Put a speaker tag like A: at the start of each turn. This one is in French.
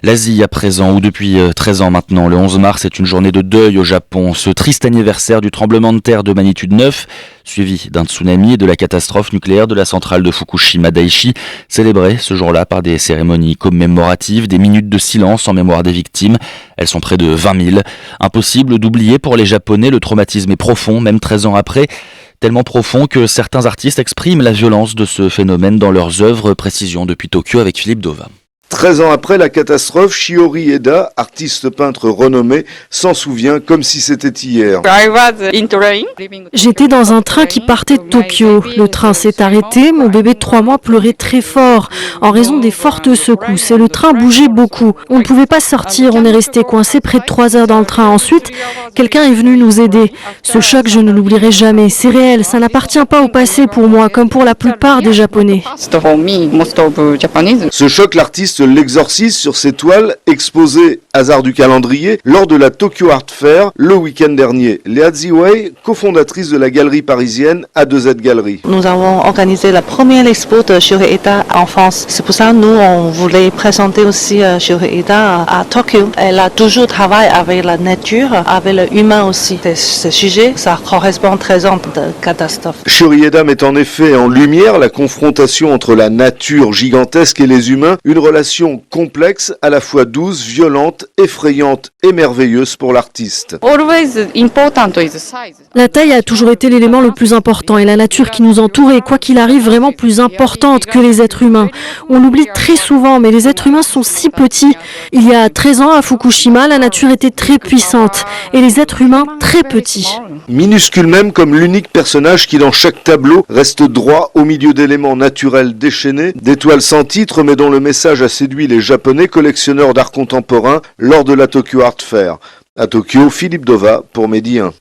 A: L'Asie à présent, ou depuis 13 ans maintenant, le 11 mars est une journée de deuil au Japon. Ce triste anniversaire du tremblement de terre de magnitude 9, suivi d'un tsunami et de la catastrophe nucléaire de la centrale de Fukushima Daiichi, célébré ce jour-là par des cérémonies commémoratives, des minutes de silence en mémoire des victimes. Elles sont près de 20 000. Impossible d'oublier pour les Japonais, le traumatisme est profond, même 13 ans après. Tellement profond que certains artistes expriment la violence de ce phénomène dans leurs œuvres. Précision depuis Tokyo avec Philippe Dova.
B: 13 ans après la catastrophe, Shiori Eda, artiste peintre renommé, s'en souvient comme si c'était hier.
C: J'étais dans un train qui partait de Tokyo. Le train s'est arrêté, mon bébé de 3 mois pleurait très fort en raison des fortes secousses et le train bougeait beaucoup. On ne pouvait pas sortir, on est resté coincé près de 3 heures dans le train. Ensuite, quelqu'un est venu nous aider. Ce choc, je ne l'oublierai jamais. C'est réel, ça n'appartient pas au passé pour moi, comme pour la plupart des Japonais.
B: Ce choc, l'artiste l'exorcise sur ses toiles exposées, hasard du calendrier, lors de la Tokyo Art Fair le week-end dernier. Léa Ziwei, cofondatrice de la galerie parisienne A2Z Galerie.
D: Nous avons organisé la première expo de Shiori Eda en France. C'est pour ça que nous, on voulait présenter aussi Shiori Eda à Tokyo. Elle a toujours travaillé avec la nature, avec l'humain aussi. Ce sujet, ça correspond très ans de catastrophe.
B: Shiori Eda met en effet en lumière la confrontation entre la nature gigantesque et les humains, une relation complexe, à la fois douce, violente, effrayante et merveilleuse pour l'artiste.
C: La taille a toujours été l'élément le plus important et la nature qui nous entoure est, quoi qu'il arrive, vraiment plus importante que les êtres humains. On l'oublie très souvent, mais les êtres humains sont si petits. Il y a 13 ans, à Fukushima, la nature était très puissante et les êtres humains très petits.
B: Minuscule même comme l'unique personnage qui dans chaque tableau reste droit au milieu d'éléments naturels déchaînés, d'étoiles sans titre mais dont le message a séduit les Japonais collectionneurs d'art contemporain lors de la Tokyo Art Fair. À Tokyo, Philippe Dova pour Medi 1.